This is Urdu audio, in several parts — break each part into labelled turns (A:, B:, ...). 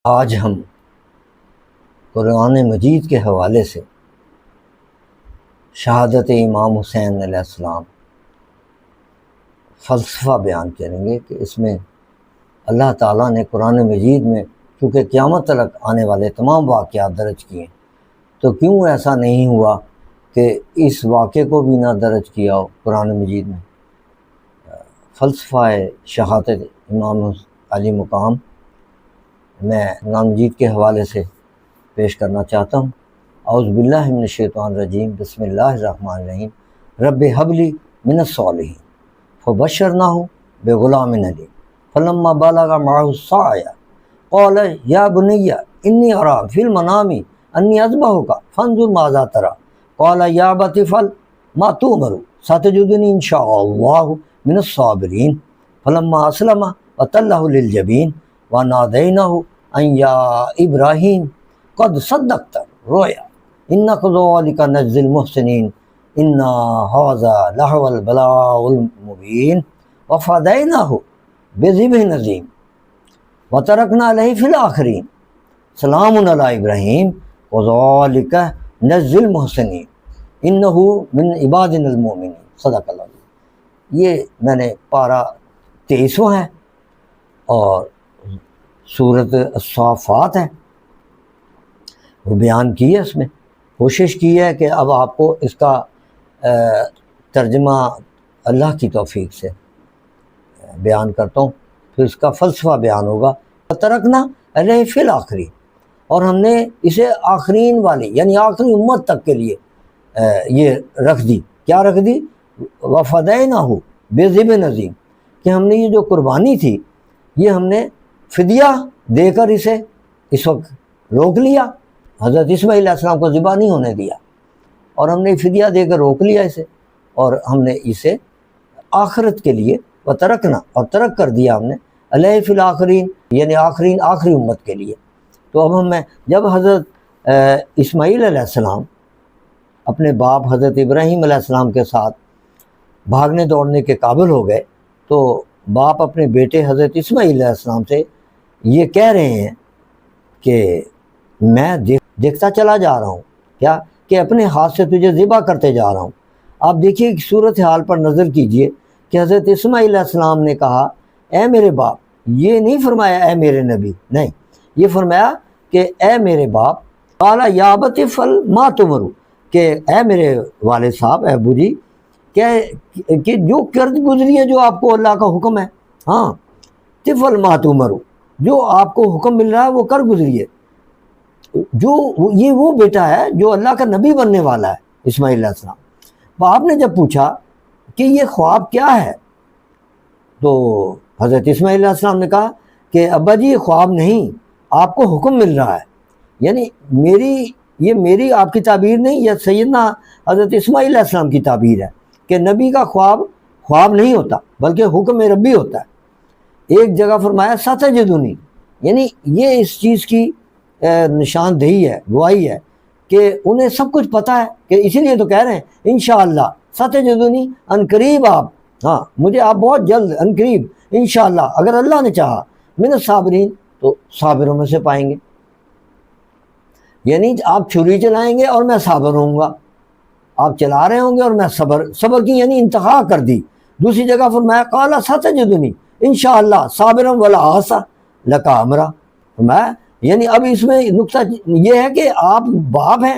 A: آج ہم قرآن مجید کے حوالے سے شہادت امام حسین علیہ السلام فلسفہ بیان کریں گے کہ اس میں اللہ تعالیٰ نے قرآن مجید میں چونکہ قیامت تک آنے والے تمام واقعات درج کیے تو کیوں ایسا نہیں ہوا کہ اس واقعے کو بھی نہ درج کیا ہو قرآن مجید میں۔ فلسفہ شہادت امام علی مقام میں قرآن مجید کے حوالے سے پیش کرنا چاہتا ہوں۔ اعوذ باللہ من الشیطان الرجیم، بسم اللہ الرحمن الرحیم۔ رب حب لی من الصالحین فبشرناہ بغلام علیم فلما بلغ معہ السعی قال یا بنی انی اری فی المنام انی اذبحک فانظر ماذا تری قال یا ابت افعل ما تؤمر ستجدنی ان شاء اللہ من الصابرین فلما اسلم وتلہ للجبین ونادیناہ ان یا ابراہیم قد صدقت الرؤیا انا کذالک نجزی المحسنین انا ھذا لہو البلاء المبین وفدیناہ بذبح عظیم وترکنا علیہ فی الآخرین سلام علی ابراہیم وذالک نجزی المحسنین انہ من عبادنا المؤمنین۔ صدق اللہ۔ یہ میں نے پارہ 23واں ہے اور سورۃ الصافات ہے، وہ بیان کی ہے۔ اس میں کوشش کی ہے کہ اب آپ کو اس کا ترجمہ اللہ کی توفیق سے بیان کرتا ہوں، پھر اس کا فلسفہ بیان ہوگا۔ ترکنا علیہ فی الآخرین، اور ہم نے اسے آخرین والی یعنی آخری امت تک کے لیے یہ رکھ دی۔ کیا رکھ دی؟ وفدیناہ بذبح عظیم، کہ ہم نے یہ جو قربانی تھی یہ ہم نے فدیہ دے کر اسے اس وقت روک لیا۔ حضرت اسماعیل علیہ السلام کو ذبح نہیں ہونے دیا اور ہم نے فدیہ دے کر روک لیا اسے، اور ہم نے اسے آخرت کے لیے وترکنا اور ترک کر دیا ہم نے علیہ فی الآخرین، یعنی آخری امت کے لیے۔ تو اب جب حضرت اسماعیل علیہ السلام اپنے باپ حضرت ابراہیم علیہ السلام کے ساتھ بھاگنے دوڑنے کے قابل ہو گئے تو باپ اپنے بیٹے حضرت اسماعیل علیہ السلام سے یہ کہہ رہے ہیں کہ میں دیکھتا چلا جا رہا ہوں کیا کہ اپنے ہاتھ سے تجھے ذبح کرتے جا رہا ہوں۔ آپ دیکھیے کہ صورت حال پر نظر کیجئے کہ حضرت اسماعیل علیہ السلام نے کہا اے میرے باپ، یہ نہیں فرمایا اے میرے نبی، نہیں، یہ فرمایا کہ اے میرے باپ، قال یا ابت افعل ما تؤمر، کہ اے میرے والد صاحب، اے ابو جی، کہ جو کرد گزری ہے جو آپ کو اللہ کا حکم ہے، ہاں، تفعل ما تؤمر، جو آپ کو حکم مل رہا ہے وہ کر گزریے۔ جو یہ وہ بیٹا ہے جو اللہ کا نبی بننے والا ہے، اسماعیل علیہ السلام۔ باپ نے جب پوچھا کہ یہ خواب کیا ہے تو حضرت اسماعیل علیہ السلام نے کہا کہ ابا جی یہ خواب نہیں، آپ کو حکم مل رہا ہے، یعنی میری آپ کی تعبیر نہیں، یہ سیدنا حضرت اسماعیل علیہ السلام کی تعبیر ہے کہ نبی کا خواب نہیں ہوتا بلکہ حکم ربی ہوتا ہے۔ ایک جگہ فرمایا ستجدنی، یعنی یہ اس چیز کی نشاندہی ہے، گواہی ہے کہ انہیں سب کچھ پتہ ہے، کہ اسی لیے تو کہہ رہے ہیں انشاءاللہ ستجدنی، ان قریب آپ، ہاں مجھے آپ بہت جلد ان قریب انشاءاللہ اگر اللہ نے چاہا من الصابرین، تو صابروں میں سے پائیں گے۔ یعنی آپ چھری چلائیں گے اور میں صابر ہوں گا، آپ چلا رہے ہوں گے اور میں صبر کی یعنی انتہا کر دی۔ دوسری جگہ فرمایا قال ستجدنی انشاءاللہ صابرا ولا اعصی لک امرا، فرمایا یعنی اب اس میں نقطہ یہ ہے کہ آپ باپ ہیں،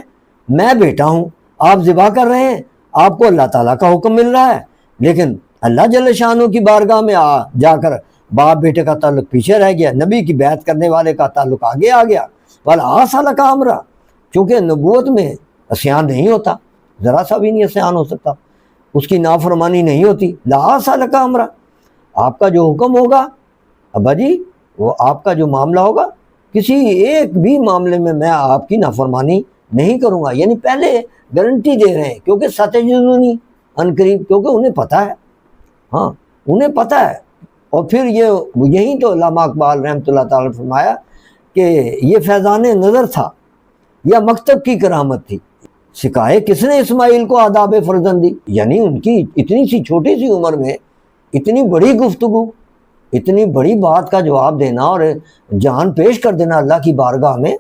A: میں بیٹا ہوں، آپ ذبح کر رہے ہیں، آپ کو اللہ تعالیٰ کا حکم مل رہا ہے، لیکن اللہ جل شانہ کی بارگاہ میں جا کر باپ بیٹے کا تعلق پیچھے رہ گیا، نبی کی بیعت کرنے والے کا تعلق آگے آ گیا۔ ولا اعصی لک امرا، چونکہ نبوت میں عصیان نہیں ہوتا، ذرا سا بھی نہیں عصیان ہو سکتا، اس کی نافرمانی نہیں ہوتی۔ لا اعصی لک امرا، آپ کا جو حکم ہوگا ابا جی، وہ آپ کا جو معاملہ ہوگا، کسی ایک بھی معاملے میں میں آپ کی نافرمانی نہیں کروں گا۔ یعنی پہلے گارنٹی دے رہے ہیں، کیونکہ ستجدنی ان قریب، کیونکہ انہیں پتہ ہے، ہاں انہیں پتہ ہے۔ اور پھر یہی تو علامہ اقبال رحمۃ اللہ تعالی نے فرمایا کہ یہ فیضان نظر تھا یا مکتب کی کرامت تھی، سکھائے کس نے اسماعیل کو آداب فرزندی، یعنی ان کی اتنی سی چھوٹی سی عمر میں اتنی بڑی گفتگو اتنی بڑی بات کا جواب دینا اور جان پیش کر دینا اللہ کی بارگاہ میں،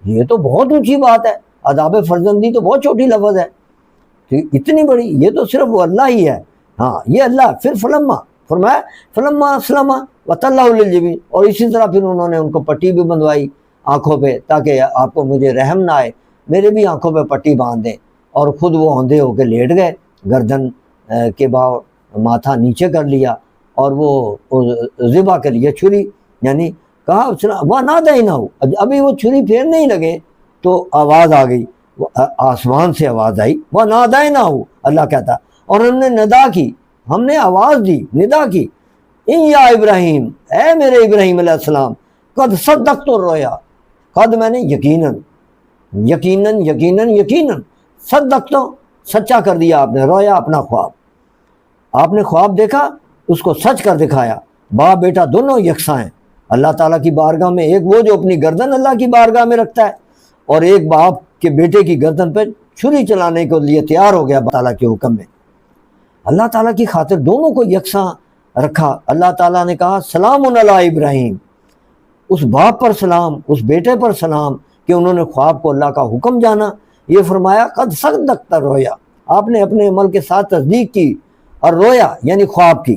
A: یہ تو بہت اونچی بات ہے۔ عذاب فرزندی تو بہت چھوٹی لفظ ہے، اتنی بڑی، یہ تو صرف وہ اللہ ہی ہے۔ ہاں یہ اللہ، پھر فلما فرمایا فلما اسلم وتلہ للجبین، اور اسی طرح پھر انہوں نے ان کو پٹی بھی بندوائی آنکھوں پہ تاکہ آپ کو مجھے رحم نہ آئے، میرے بھی آنکھوں پہ پٹی باندھ دیں، اور خود وہ اندھے ہو کے لیٹ گئے، گردن کے باؤ ماتھا نیچے کر لیا، اور وہ ذبح کے لیے چھری، یعنی کہا وہ نہ دینا ہو، ابھی وہ چھری پھیرنے ہی لگے تو آواز آ گئی، آسمان سے آواز آئی، وہ نہ دینا ہو، اللہ کہتا، اور ہم نے ندا کی، ہم نے آواز دی، ندا کی، ان یا ابراہیم، اے میرے ابراہیم علیہ السلام، قد صدقت الرؤیا، قد میں نے یقیناً یقیناً یقیناً یقیناً صدقت، سچا کر دیا آپ نے، رویا اپنا خواب، آپ نے خواب دیکھا اس کو سچ کر دکھایا۔ باپ بیٹا دونوں یکساں ہیں اللہ تعالیٰ کی بارگاہ میں، ایک وہ جو اپنی گردن اللہ کی بارگاہ میں رکھتا ہے، اور ایک باپ کے بیٹے کی گردن پہ چھری چلانے کے لیے تیار ہو گیا اللہ تعالیٰ کے حکم میں۔ اللہ تعالیٰ کی خاطر دونوں کو یکساں رکھا۔ اللہ تعالیٰ نے کہا سلام علی ابراہیم، اس باپ پر سلام، اس بیٹے پر سلام کہ انہوں نے خواب کو اللہ کا حکم جانا۔ یہ فرمایا قد صدقت الرؤیا، آپ نے اپنے عمل کے ساتھ تصدیق کی، اور رویا یعنی خواب کی۔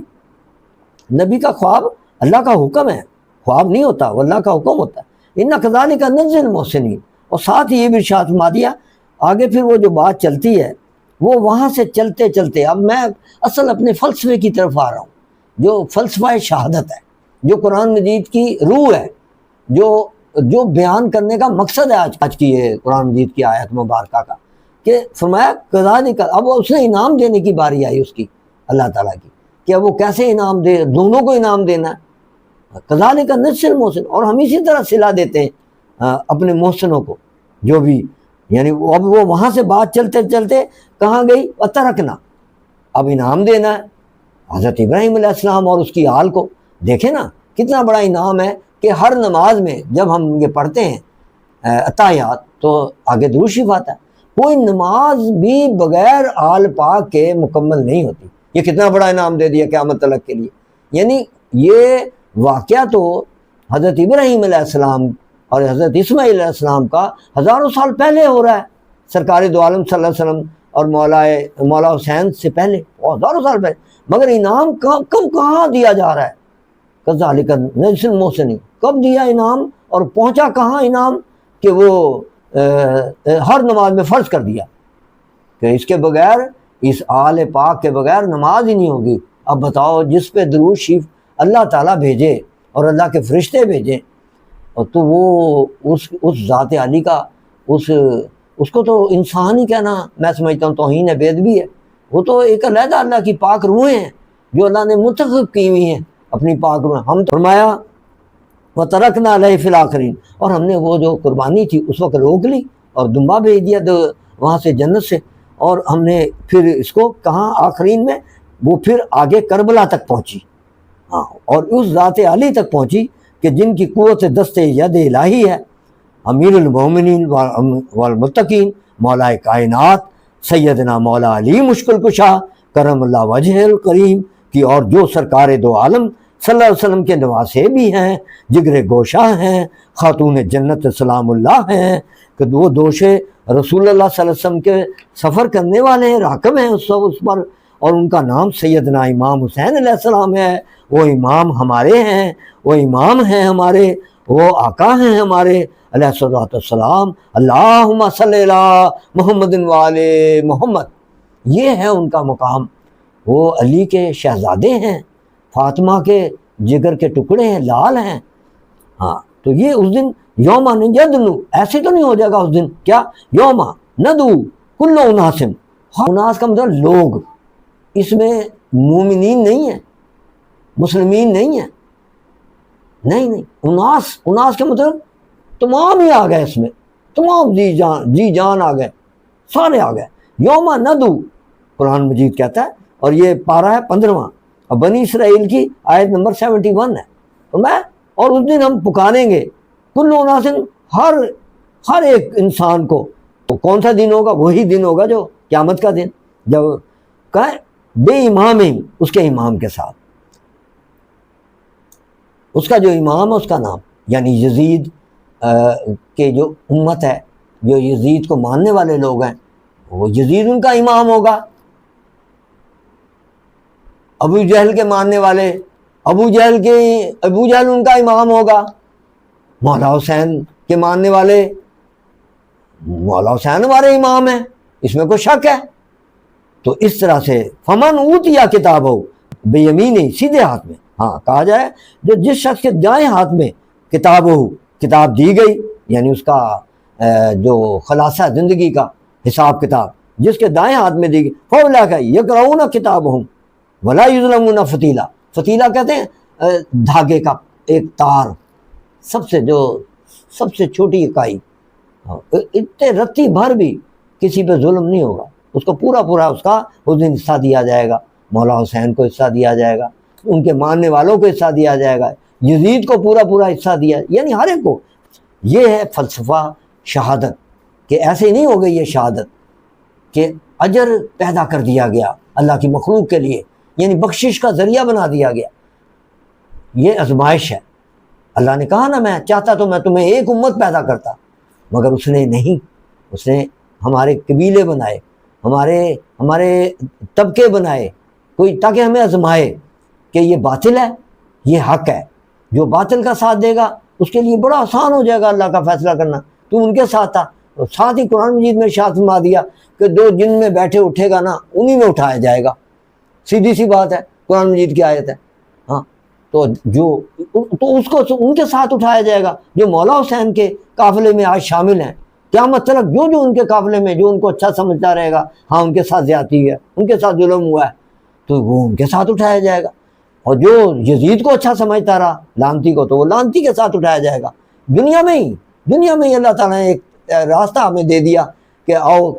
A: نبی کا خواب اللہ کا حکم ہے، خواب نہیں ہوتا، وہ اللہ کا حکم ہوتا ہے۔ ان کذالک نجزی المحسنین، اور ساتھ ہی یہ بھی ارشاد فرما دیا آگے، پھر وہ جو بات چلتی ہے وہ وہاں سے چلتے چلتے، اب میں اصل اپنے فلسفے کی طرف آ رہا ہوں، جو فلسفہ شہادت ہے، جو قرآن مجید کی روح ہے، جو بیان کرنے کا مقصد ہے آج کی یہ قرآن مجید کی آیت مبارکہ کا، کہ فرمایا کذالک، اب اس نے انعام دینے کی باری آئی اس کی، اللہ تعالیٰ کی، کہ اب وہ کیسے انعام دے، دونوں کو انعام دینا ہے۔ کذالک نجزی المحسنین، اور ہم اسی طرح صلہ دیتے ہیں اپنے محسنوں کو، جو بھی، یعنی اب وہ وہاں سے بات چلتے چلتے کہاں گئی، وترکنا، اب انعام دینا ہے حضرت ابراہیم علیہ السلام اور اس کی آل کو۔ دیکھیں نا کتنا بڑا انعام ہے کہ ہر نماز میں جب ہم یہ پڑھتے ہیں اتحیات تو آگے درود شریف آتا ہے، کوئی نماز بھی بغیر آل پاک کے مکمل نہیں ہوتی۔ یہ کتنا بڑا انعام دے دیا قیامت تلک کے لیے۔ یعنی یہ واقعہ تو حضرت ابراہیم علیہ السلام اور حضرت اسماعیل علیہ السلام کا ہزاروں سال پہلے ہو رہا ہے، سرکار دو عالم صلی اللہ علیہ وسلم اور مولا حسین سے پہلے، ہزاروں سال پہلے، مگر انعام کب کہاں دیا جا رہا ہے؟ کذالک نجزی المحسنین، کب دیا انعام، اور پہنچا کہاں انعام؟ کہ وہ ہر نماز میں فرض کر دیا کہ اس کے بغیر، اس آل پاک کے بغیر نماز ہی نہیں ہوگی۔ اب بتاؤ، جس پہ درود شریف اللہ تعالیٰ بھیجے اور اللہ کے فرشتے بھیجیں، اور تو وہ اس ذات علی کا، اس کو تو انسان ہی کہنا میں سمجھتا ہوں توہین بے ادبی ہے۔ وہ تو ایک علیحدہ اللہ کی پاک روحیں ہیں جو اللہ نے منتخب کی ہوئی ہیں اپنی پاک روحیں۔ ہم تو فرمایا وَتَرَكْنَا عَلَيْهِ فِي الْآخِرِينَ، اور ہم نے وہ جو قربانی تھی اس وقت روک لی اور دمبا بھیج دیا وہاں سے جنت سے، اور ہم نے پھر اس کو کہاں آخرین میں، وہ پھر آگے کربلا تک پہنچی، ہاں، اور اس ذات علی تک پہنچی کہ جن کی قوت دست ید الہی ہے، امیر المومنین والمتقین، مولا کائنات سیدنا مولا علی مشکل کشا کرم اللہ وجہ الکریم کی، اور جو سرکار دو عالم صلی اللہ علیہ وسلم کے نواسے بھی ہیں، جگر گوشہ ہیں، خاتون جنت سلام اللہ ہیں، کہ وہ دوشے رسول اللہ صلی اللہ علیہ وسلم کے سفر کرنے والے ہیں، راکب ہیں اس پر، اور ان کا نام سیدنا امام حسین علیہ السلام ہے۔ وہ امام ہمارے ہیں، وہ امام ہیں ہمارے، وہ آقا ہیں ہمارے علیہ الصلوۃ والسلام۔ اللہم صلی علی محمد وآل محمد، یہ ہے ان کا مقام۔ وہ علی کے شہزادے ہیں، فاطمہ کے جگر کے ٹکڑے ہیں، لال ہیں، ہاں۔ تو یہ اس دن یوم ندنو، ایسے تو نہیں ہو جائے گا اس دن، کیا یوم ندو کل اناس، اناس کا مطلب لوگ، اس میں مومنین نہیں ہیں، مسلمین نہیں ہیں، نہیں، اناس کا مطلب تمام ہی آ گئے، اس میں تمام جی جان آ گئے، سارے آ گئے۔ یوم ندو قرآن مجید کہتا ہے، اور یہ پارہ ہے 15واں، اور بنی اسرائیل کی آیت نمبر 71 ہے، اور اس دن ہم پکاریں گے کل اناس، ہر ایک انسان کو۔ تو کون سا دن ہوگا؟ وہی دن ہوگا جو قیامت کا دن، جب کہے بے امام، اس کے امام کے ساتھ، اس کا جو امام ہے اس کا نام، یعنی یزید کے جو امت ہے، جو یزید کو ماننے والے لوگ ہیں، وہ یزید ان کا امام ہوگا۔ ابو جہل کے ماننے والے، ابو جہل ان کا امام ہوگا۔ مولا حسین کے ماننے والے، مولا حسین ہمارے امام ہیں، اس میں کوئی شک ہے؟ تو اس طرح سے فمن اوتیا کتاب ہو بے یمینی، سیدھے ہاتھ میں، ہاں کہا جائے جو جس شخص کے دائیں ہاتھ میں کتاب ہو، کتاب دی گئی، یعنی اس کا جو خلاصہ زندگی کا حساب کتاب جس کے دائیں ہاتھ میں دی گئی، فَأُولَٰئِکَ یقرؤون کتابہم ولا یظلمون فتیلا۔ فتیلا کہتے ہیں دھاگے کا ایک تار، سب سے چھوٹی اکائی، اتنے رتی بھر بھی کسی پہ ظلم نہیں ہوگا، اس کو پورا اس کا اس دن حصہ دیا جائے گا۔ مولا حسین کو حصہ دیا جائے گا، ان کے ماننے والوں کو حصہ دیا جائے گا، یزید کو پورا حصہ دیا، یعنی ہر ایک کو۔ یہ ہے فلسفہ شہادت، کہ ایسے نہیں ہو گئی یہ شہادت کہ اجر پیدا کر دیا گیا اللہ کی مخلوق کے لیے، یعنی بخشش کا ذریعہ بنا دیا گیا۔ یہ آزمائش ہے۔ اللہ نے کہا نا میں چاہتا تو میں تمہیں ایک امت پیدا کرتا، مگر اس نے نہیں، اس نے ہمارے قبیلے بنائے، ہمارے طبقے بنائے، کوئی تاکہ ہمیں آزمائے کہ یہ باطل ہے، یہ حق ہے۔ جو باطل کا ساتھ دے گا اس کے لیے بڑا آسان ہو جائے گا اللہ کا فیصلہ کرنا۔ تو ان کے ساتھ تھا، ساتھ ہی قرآن مجید میں ارشاد فرما دیا کہ جو جن میں بیٹھے اٹھے گا نا انہی میں اٹھایا جائے گا، سیدھی سی بات ہے، قرآن مجید کی آیت ہے۔ ہاں تو اس کو ان کے ساتھ اٹھایا جائے گا جو مولا حسین کے قافلے میں آج شامل ہیں۔ قیامت تک جو ان کے قافلے میں جو ان کو اچھا سمجھتا رہے گا، ہاں ان کے ساتھ زیادتی ہے، ان کے ساتھ ظلم ہوا ہے، تو وہ ان کے ساتھ اٹھایا جائے گا۔ اور جو یزید کو اچھا سمجھتا رہا، لعنتی کو، تو وہ لعنتی کے ساتھ اٹھایا جائے گا۔ دنیا میں ہی اللہ تعالیٰ نے ایک راستہ ہمیں دے دیا کہ آؤ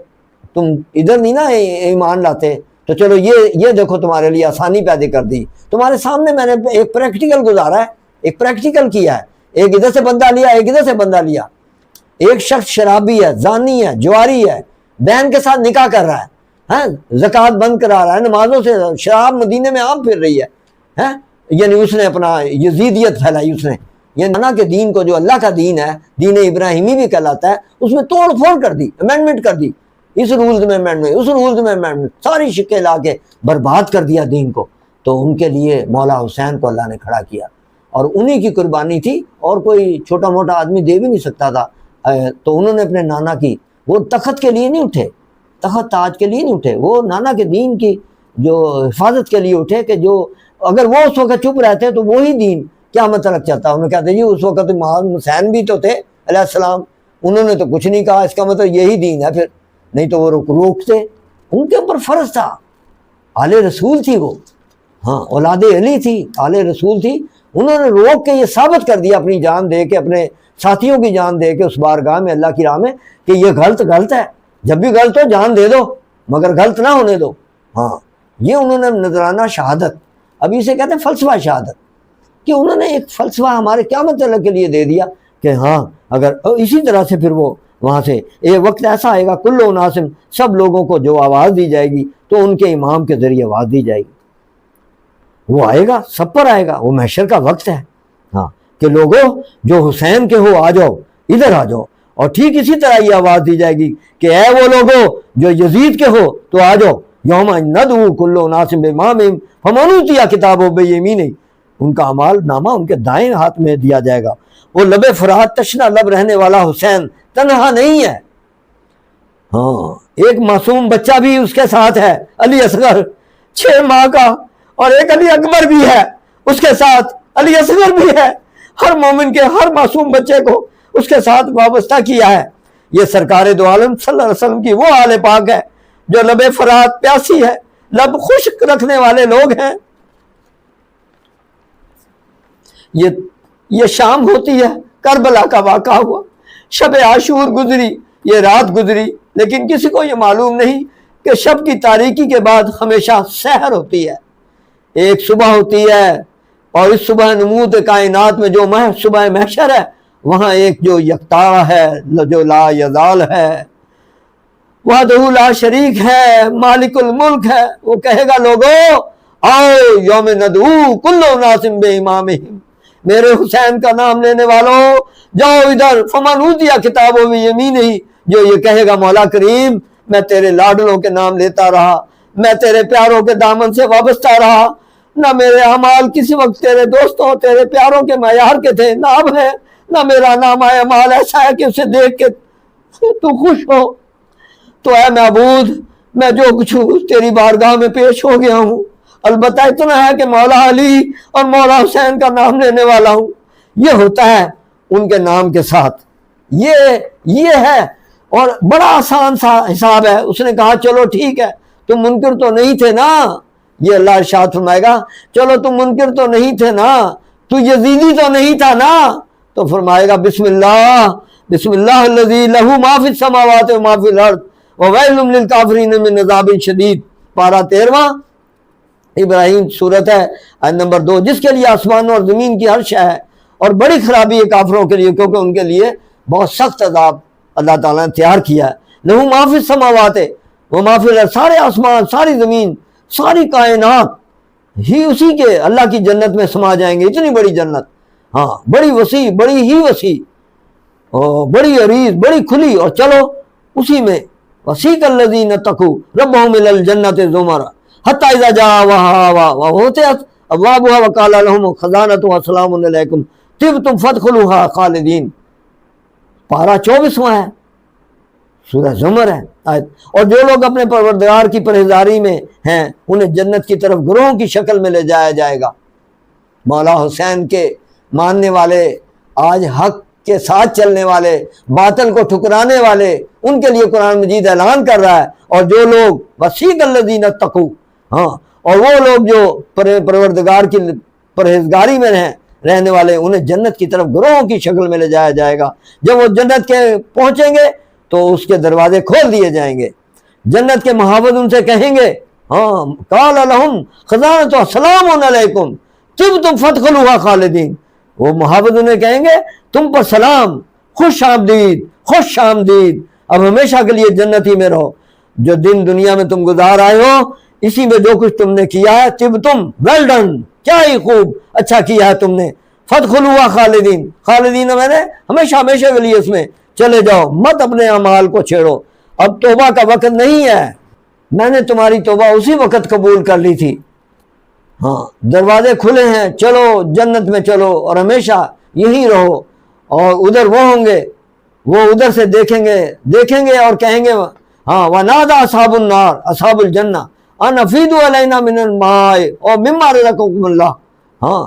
A: تم ادھر نہیں نا ایمان لاتے، تو چلو یہ دیکھو تمہارے لیے آسانی پیدا کر دی۔ تمہارے سامنے میں نے ایک پریکٹیکل گزارا ہے، ایک پریکٹیکل کیا ہے، ایک ادھر سے بندہ لیا، ایک ادھر سے بندہ لیا۔ ایک شخص شرابی ہے، زانی ہے، جواری ہے، بہن کے ساتھ نکاح کر رہا ہے، ہاں زکوٰۃ بند کرا رہا ہے، نمازوں سے، شراب مدینے میں عام پھر رہی ہے، یعنی اس نے اپنا یزیدیت پھیلائی، اس نے یہ نانا کے دین کو جو اللہ کا دین ہے، دین ابراہیمی بھی کہلاتا ہے، اس میں توڑ پھوڑ کر دی، امینڈمنٹ کر دی، اس رولز میں امینڈمنٹ، اس رولز میں امینڈمنٹ، ساری شکیں لا کے برباد کر دیا دین کو۔ تو ان کے لیے مولا حسین کو اللہ نے کھڑا کیا، اور انہی کی قربانی تھی، اور کوئی چھوٹا موٹا آدمی دے بھی نہیں سکتا تھا۔ تو انہوں نے اپنے نانا کی، وہ تخت کے لیے نہیں اٹھے، تخت تاج کے لیے نہیں اٹھے، وہ نانا کے دین کی جو حفاظت کے لیے اٹھے، کہ جو اگر وہ اس وقت چپ رہتے تو وہی دین قیامت تک چلتا۔ انہوں نے کہتے جی اس وقت امام حسین بھی تو تھے علیہ السلام، انہوں نے تو کچھ نہیں کہا، اس کا مطلب یہی دین ہے پھر، نہیں تو وہ روکتے۔ ان کے اوپر فرض تھا، آل رسول تھی وہ، ہاں اولاد علی تھی، آل رسول تھی، انہوں نے روک کے یہ ثابت کر دیا اپنی جان دے کے، اپنے ساتھیوں کی جان دے کے اس بارگاہ میں اللہ کی راہ میں، کہ یہ غلط ہے، جب بھی غلط ہو جان دے دو مگر غلط نہ ہونے دو۔ ہاں یہ انہوں نے نذرانہ شہادت، ابھی اسے کہتے ہیں فلسفہ شہادت، کہ انہوں نے ایک فلسفہ ہمارے قیامت تک کے لیے دے دیا کہ ہاں اگر اسی طرح سے پھر وہ وہاں سے ایک وقت ایسا آئے گا کل ناسم، سب لوگوں کو جو آواز دی جائے گی تو ان کے امام کے ذریعے آواز دی جائے گی، وہ آئے گا، سب پر آئے گا، وہ محشر کا وقت ہے۔ ہاں کہ لوگو جو حسین کے ہو آ جاؤ، ادھر آ جاؤ، اور ٹھیک اسی طرح یہ آواز دی جائے گی کہ اے وہ لوگو جو یزید کے ہو تو آ جاؤ، یوم ندعو کل اناس بامامہم فمن اوتی کتابہ بیمینہ، ان کا اعمال نامہ ان کے دائیں ہاتھ میں دیا جائے گا۔ وہ لب فرات تشنا لب رہنے والا حسین تنہا نہیں ہے، ہاں ایک معصوم بچہ بھی اس کے ساتھ ہے، علی اصغر 6 ماہ کا، اور ایک علی اکبر بھی ہے اس کے ساتھ، علی اصغر بھی ہے۔ ہر مومن کے ہر معصوم بچے کو اس کے ساتھ وابستہ کیا ہے۔ یہ سرکار دو عالم صلی اللہ علیہ وسلم کی وہ آل پاک ہے جو لب فرات پیاسی ہے، لب خشک رکھنے والے لوگ ہیں۔ یہ شام ہوتی ہے، کربلا کا واقعہ ہوا، شب عاشور گزری، یہ رات گزری، لیکن کسی کو یہ معلوم نہیں کہ شب کی تاریکی کے بعد ہمیشہ سحر ہوتی ہے، ایک صبح ہوتی ہے، اور اس صبح نمود کائنات میں جو صبح محشر ہے، وہاں ایک جو یکتا ہے، جو لا یزال ہے، وحدہ لا شریک ہے، مالک الملک ہے، وہ کہے گا لوگو آؤ یوم ندعو کل اناس بامامہم، میرے حسین کا نام لینے والوں جاؤ ادھر، فمن اوتیا کتابوں میں یمین ہی، جو یہ کہے گا مولا کریم میں تیرے لاڈلوں کے نام لیتا رہا، میں تیرے پیاروں کے دامن سے وابستہ رہا، نہ میرے اعمال کسی وقت تیرے دوستوں تیرے پیاروں کے معیار کے تھے، نہ اب ہے، نہ میرا نام اعمال ایسا ہے کہ اسے دیکھ کے تو خوش ہو، تو اے معبود میں جو کچھ ہوں تیری بارگاہ میں پیش ہو گیا ہوں، البتہ اتنا ہے کہ مولا علی اور مولا حسین کا نام لینے والا ہوں۔ یہ ہوتا ہے ان کے نام کے ساتھ، یہ ہے، اور بڑا آسان سا حساب ہے۔ اس نے کہا چلو ٹھیک ہے، تم منکر تو نہیں تھے نا، یہ اللہ ارشاد فرمائے گا چلو تم منکر تو نہیں تھے نا، تو یزیدی تو نہیں تھا نا، تو فرمائے گا بسم اللہ الذی لہ ما فی السماوات و ما فی الارض وویل للکافرین من عذاب شدید، پارہ 13 ابراہیم سورت ہے آیت نمبر 2، جس کے لیے آسمان اور زمین کی ہر شے ہے، اور بڑی خرابی ہے کافروں کے لیے، کیونکہ ان کے لیے بہت سخت عذاب اللہ تعالیٰ نے تیار کیا ہے۔ لہو ما فی السماوات و ما فی الارض، سارے آسمان ساری زمین ساری کائنات ہی اسی کے اللہ کی جنت میں سما جائیں گے، اتنی بڑی جنت، ہاں بڑی وسیع، بڑی ہی وسیع، اور بڑی عریض، بڑی کھلی، اور چلو اسی میں وسیق الذین اتقوا ربهم الی الجنۃ زمرا حتی اذا جاءوها وفتحت ابوابها وقال لهم خزانتها سلام علیکم طبتم فادخلوها خالدین، پارہ 24واں ہے، سورہ زمر ہے آیت۔ اور جو لوگ اپنے پروردگار کی پرہیزگاری میں ہیں انہیں جنت کی طرف گروہوں کی شکل میں لے جایا جائے گا۔ مولا حسین کے ماننے والے، آج حق کے ساتھ چلنے والے، باطل کو ٹھکرانے والے، ان کے لیے قرآن مجید اعلان کر رہا ہے، اور جو لوگ وسیق الذین اتقوا، ہاں، اور وہ لوگ جو پروردگار کی پرہیزگاری میں رہنے والے، انہیں جنت کی طرف گروہوں کی شکل میں لے جایا جائے گا۔ جب وہ جنت کے پہنچیں گے تو اس کے دروازے کھول دیے جائیں گے، جنت کے محافظ ان سے کہیں گے، ہاں قال لهم خزانۃ سلام علیکم طبتم فادخلوها خالدین، وہ محافظ انہیں کہیں گے تم پر سلام، خوش آمدید، خوش آمدید، اب ہمیشہ کے لیے جنتی میں رہو، جو دن دنیا میں تم گزار آئے ہو اسی میں جو کچھ تم نے کیا ہے، طبتم ویل ڈن، کیا ہی خوب اچھا کیا ہے تم نے، فادخلوها خالدین، خالدین میں نے ہمیشہ ہمیشہ کے لیے اس میں چلے جاؤ، مت اپنے اعمال کو چھیڑو، اب توبہ کا وقت نہیں ہے، میں نے تمہاری توبہ اسی وقت قبول کر لی تھی، ہاں دروازے کھلے ہیں، چلو جنت میں چلو اور ہمیشہ یہی رہو۔ اور ادھر وہ ہوں گے، وہ ادھر سے دیکھیں گے اور کہیں گے، ہاں وَنَادَى أَصْحَابُ النَّارِ أَصْحَابُ الْجَنَّةِ أَنْ أَفِيضُوا عَلَيْنَا مِنَ الْمَاءِ اور مِمَّا رَزَقَكُمُ اللَّهُ، ہاں،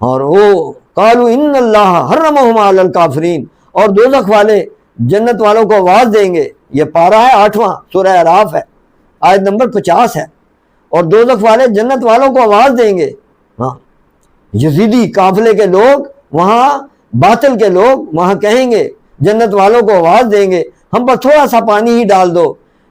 A: اور وہ قَالُوا إِنَّ اللَّهَ حَرَّمَهُمَا عَلَى الْكَافِرِينَ، اور دوزخ والے جنت والوں کو آواز دیں گے، یہ پارہ ہے 8واں سورہ اعراف ہے آیت نمبر 50 ہے، اور دوزخ والے جنت والوں کو آواز دیں گے، ہاں یزیدی قافلے کے لوگ وہاں، باطل کے لوگ وہاں کہیں گے، جنت والوں کو آواز دیں گے ہم پر تھوڑا سا پانی ہی ڈال دو،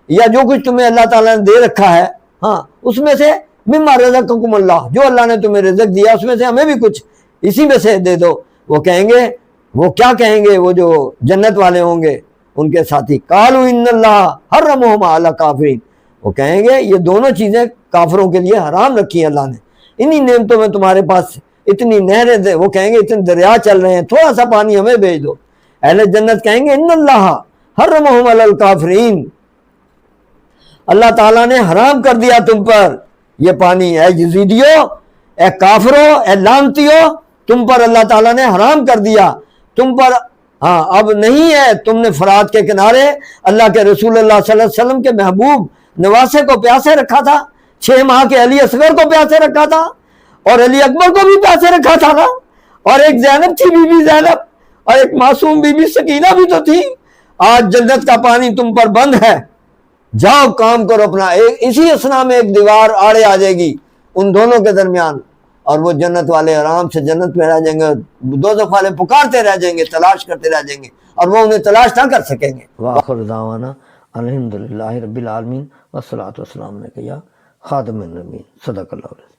A: یا جو کچھ تمہیں اللہ تعالیٰ نے دے رکھا ہے، ہاں اس میں سے مما رزقکم اللہ، جو اللہ نے تمہیں رزق دیا اس میں سے ہمیں بھی کچھ اسی میں سے دے دو۔ وہ کہیں گے، وہ کیا کہیں گے، وہ جو جنت والے ہوں گے ان کے ساتھی، قالوا ان اللہ حرمہما علی الکافرین، وہ کہیں گے یہ دونوں چیزیں کافروں کے لیے حرام رکھی ہیں اللہ نے، انہی نعمتوں میں تمہارے پاس اتنی نہریں دے، وہ کہیں گے اتنے دریا چل رہے ہیں، تھوڑا سا پانی ہمیں بھیج دو۔ اہل جنت کہیں گے ان اللہ حرمہم علی الکافرین، اللہ تعالیٰ نے حرام کر دیا تم پر یہ پانی، اے یزیدیو، اے کافرو، اے لعنتیو، تم پر اللہ تعالیٰ نے حرام کر دیا، تم پر ہاں اب نہیں ہے۔ تم نے فرات کے کنارے اللہ کے رسول اللہ صلی اللہ علیہ وسلم کے محبوب نواسے کو پیاسے رکھا تھا، 6 ماہ کے علی اصغر کو پیاسے رکھا تھا، اور علی اکبر کو بھی پیاسے رکھا تھا نا، اور ایک زینب تھی، بی بی زینب، اور ایک معصوم بی بی سکینہ بھی تو تھی۔ آج جنت کا پانی تم پر بند ہے، جاؤ کام کرو اپنا۔ اسی اسنا میں ایک دیوار آڑے آ جائے گی ان دونوں کے درمیان، اور وہ جنت والے آرام سے جنت میں رہ جائیں گے، دوزخ والے پکارتے رہ جائیں گے، تلاش کرتے رہ جائیں گے، اور وہ انہیں تلاش نہ کر سکیں گے۔ وآخر دعوانا الحمدللہ رب العالمین والصلاۃ والسلام علیک یا خاتم النبیین، صدق اللہ علیہ۔